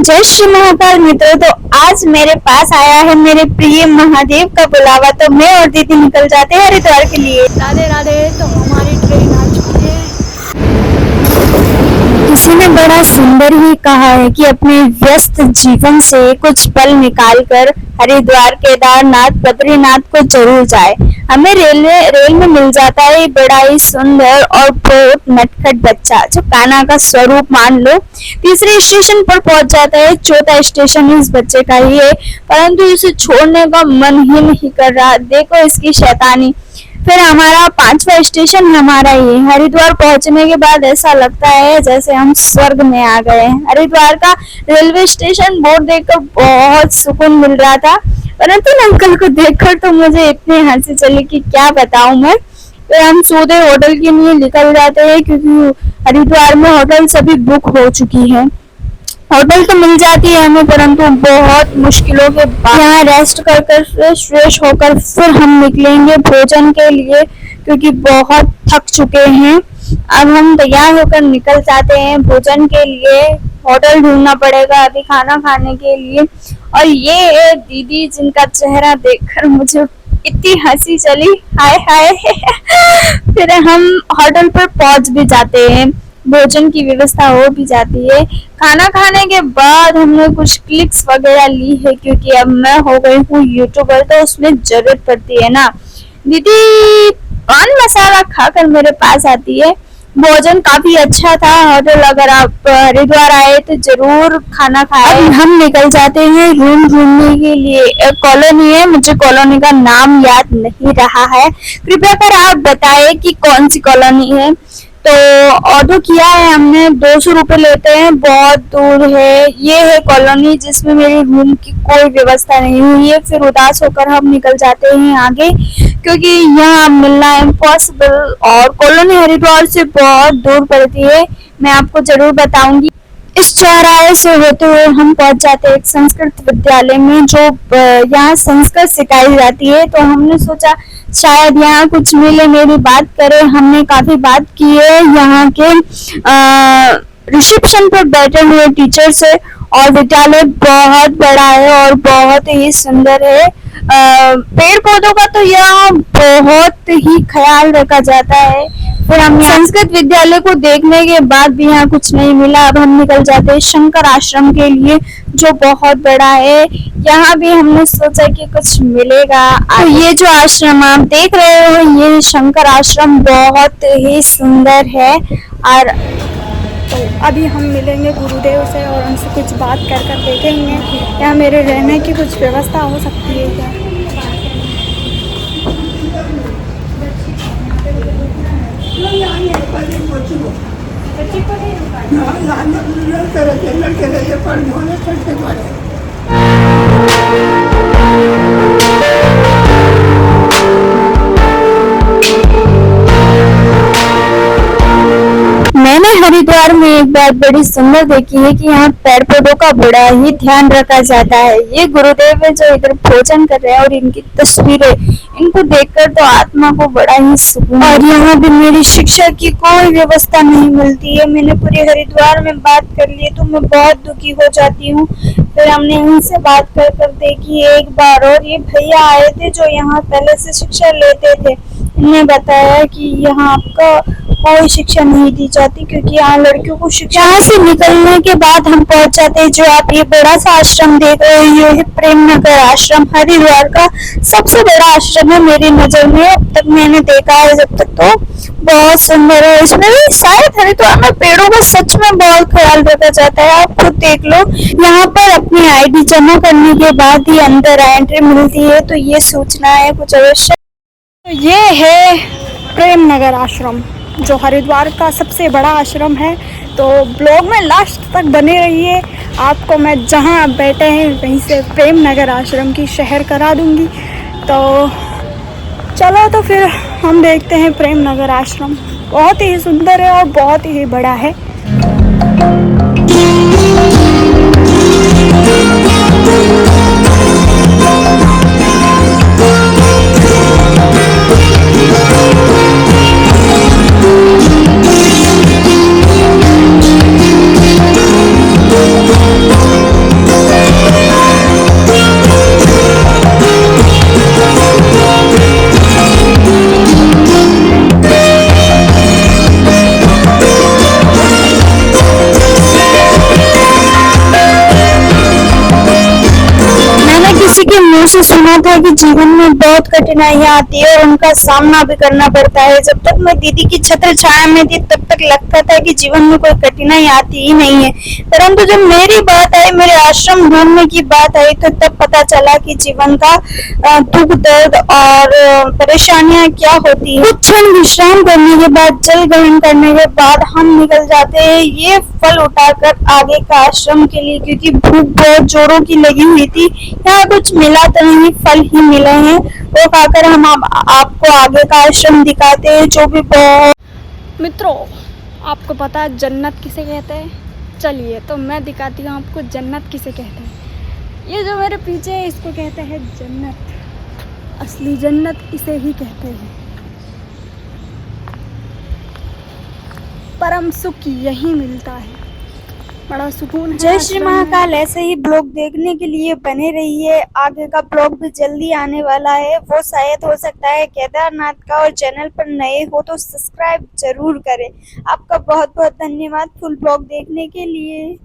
जय श्री महाकाल मित्रों। तो आज मेरे पास आया है मेरे प्रिय महादेव का बुलावा, तो मैं और दीदी निकल जाते हैं हरिद्वार के लिए। राधे राधे। तो हमारी ट्रेन आ चुकी है। किसी ने बड़ा सुंदर ही कहा है कि अपने व्यस्त जीवन से कुछ पल निकालकर हरिद्वार, केदारनाथ, बद्रीनाथ को जरूर जाए। हमें रेल में मिल जाता है बड़ा ही सुंदर और बहुत नटखट बच्चा, जो कान्हा का स्वरूप मान लो। तीसरे स्टेशन पर पहुंच जाता है। चौथा स्टेशन इस बच्चे का ही है, परंतु इसे छोड़ने का मन ही नहीं कर रहा। देखो इसकी शैतानी। फिर हमारा पांचवा स्टेशन हमारा ही। हरिद्वार पहुंचने के बाद ऐसा लगता है जैसे हम स्वर्ग में आ गए। हरिद्वार का रेलवे स्टेशन बोर्ड देखकर बहुत सुकून मिल रहा था, परंतु अंकल को देखकर तो मुझे इतनी हंसी चली कि क्या बताऊं मैं। फिर हम सीधे होटल के लिए निकल जाते हैं, क्योंकि हरिद्वार में होटल सभी बुक हो चुकी है। होटल तो मिल जाती है हमें, परंतु बहुत मुश्किलों के बाद यहाँ रेस्ट कर फ्रेश होकर फिर हम निकलेंगे भोजन के लिए, क्योंकि बहुत थक चुके हैं। अब हम तैयार होकर निकल जाते हैं भोजन के लिए। होटल ढूंढना पड़ेगा अभी खाना खाने के लिए। और ये है दीदी, जिनका चेहरा देखकर मुझे इतनी हंसी चली, हाय हाय। फिर हम होटल पर पहुंच भी जाते हैं, भोजन की व्यवस्था हो भी जाती है। खाना खाने के बाद हमने कुछ क्लिक्स वगैरह ली है, क्योंकि अब मैं हो गई हूँ यूट्यूबर, तो उसमें जरूरत पड़ती है ना। दीदी पान मसाला खाकर मेरे पास आती है। भोजन काफी अच्छा था होटल, अगर आप हरिद्वार आए तो जरूर खाना खाएं। अब हम निकल जाते हैं रूम ढूंढने के लिए। एक कॉलोनी है, मुझे कॉलोनी का नाम याद नहीं रहा है, कृपया कर आप बताएं कि कौन सी कॉलोनी है। तो ऑटो किया है हमने, 200 रुपए लेते हैं, बहुत दूर है। ये है कॉलोनी जिसमें मेरे रूम की कोई व्यवस्था नहीं हुई है। फिर उदास होकर हम निकल जाते हैं आगे, क्योंकि यहाँ मिलना इम्पॉसिबल, और कॉलोनी हरिद्वार से बहुत दूर पड़ती है। मैं आपको जरूर बताऊंगी। इस चौराहे से होते हुए हम पहुंच जाते हैं एक संस्कृत विद्यालय में, जो यहाँ संस्कृत सिखाई जाती है। तो हमने सोचा शायद यहाँ कुछ मिले, मेरी बात करें। हमने काफी बात की है यहाँ के रिसेप्शन पर बैठे हुए टीचर से। और विद्यालय बहुत बड़ा है और बहुत ही सुंदर है। पेड़ पौधों का तो यहाँ बहुत ही ख्याल रखा जाता है। फिर हम संस्कृत विद्यालय को देखने के बाद भी यहाँ कुछ नहीं मिला। अब हम निकल जाते हैं शंकर आश्रम के लिए, जो बहुत बड़ा है। यहाँ भी हमने सोचा कि कुछ मिलेगा। तो ये जो आश्रम आप देख रहे हो, ये शंकर आश्रम बहुत ही सुंदर है। और तो अभी हम मिलेंगे गुरुदेव से और उनसे कुछ बात कर देखेंगे या मेरे रहने की कुछ व्यवस्था हो सकती है क्या। मैंने हरिद्वार में एक बात बड़ी सुंदर देखी है कि यहाँ पेड़ पौधों का बड़ा ही ध्यान रखा जाता है। ये गुरुदेव है जो इधर भोजन कर रहे हैं, और इनकी तस्वीरें, इनको देखकर तो आत्मा को बड़ा ही सुकून। और यहाँ भी मेरी शिक्षा की कोई व्यवस्था नहीं मिलती है। मैंने पूरे हरिद्वार में बात कर ली तो मैं बहुत दुखी हो जाती हूँ। फिर हमने इनसे बात कर देखी एक बार, और ये भैया आए थे जो यहाँ पहले से शिक्षा लेते थे। इन्होंने बताया कि यहाँ आपका कोई शिक्षा नहीं दी जाती, क्योंकि यहाँ लड़कियों को शिक्षा। यहाँ से निकलने के बाद हम पहुंच जाते हैं, जो आप ये बड़ा सा आश्रम देख रहे हो, ये है प्रेम नगर आश्रम। हरिद्वार का सबसे बड़ा आश्रम है मेरी नजर में, अब तक मैंने देखा है जब तक। तो बहुत सुंदर है। इसमें भी शायद हरिद्वार में पेड़ों का सच में बहुत ख्याल रखा जाता है। आप खुद देख लो, यहाँ पर अपनी ID जमा करने के बाद ही अंदर एंट्री मिलती है। तो ये सूचना है कुछ अवश्य। तो ये है प्रेम नगर आश्रम, जो हरिद्वार का सबसे बड़ा आश्रम है। तो ब्लॉग में लास्ट तक बने रहिए, आपको मैं जहां आप बैठे हैं वहीं से प्रेम नगर आश्रम की शहर करा दूंगी। तो चलो, तो फिर हम देखते हैं प्रेम नगर आश्रम। बहुत ही सुंदर है और बहुत ही बड़ा है। से सुना था कि जीवन में बहुत कठिनाइयां आती है और उनका सामना भी करना पड़ता है। जब तक मैं दीदी की छत्र छाया में थी तब तक लगता था कि जीवन में कोई कठिनाई आती ही नहीं है, परंतु जब मेरी बात आई, मेरे आश्रम ढूंढने की बात आई, तो तब पता चला कि जीवन का दुख दर्द और परेशानियां क्या होती है। कुछ क्षण विश्राम करने के बाद, जल ग्रहण करने के बाद हम निकल जाते हैं ये फल उठाकर आगे का आश्रम के लिए, क्योंकि भूख बहुत जोरों की लगी हुई थी। यहाँ कुछ मिला तो नहीं, फल ही मिले हैं, वो खाकर हम आपको आगे का आश्रम दिखाते हैं, जो भी बहुत। मित्रों, आपको पता है जन्नत किसे कहते हैं? चलिए तो मैं दिखाती हूँ आपको जन्नत किसे कहते हैं। ये जो मेरे पीछे है इसको कहते हैं जन्नत। असली जन्नत इसे ही कहते हैं। परम सुख यही मिलता है, बड़ा सुकून है। जय श्री महाकाल। ऐसे ही ब्लॉग देखने के लिए बने रहिए, आगे का ब्लॉग भी जल्दी आने वाला है, वो शायद हो सकता है केदारनाथ का, और चैनल पर नए हो तो सब्सक्राइब जरूर करें। आपका बहुत बहुत धन्यवाद फुल ब्लॉग देखने के लिए।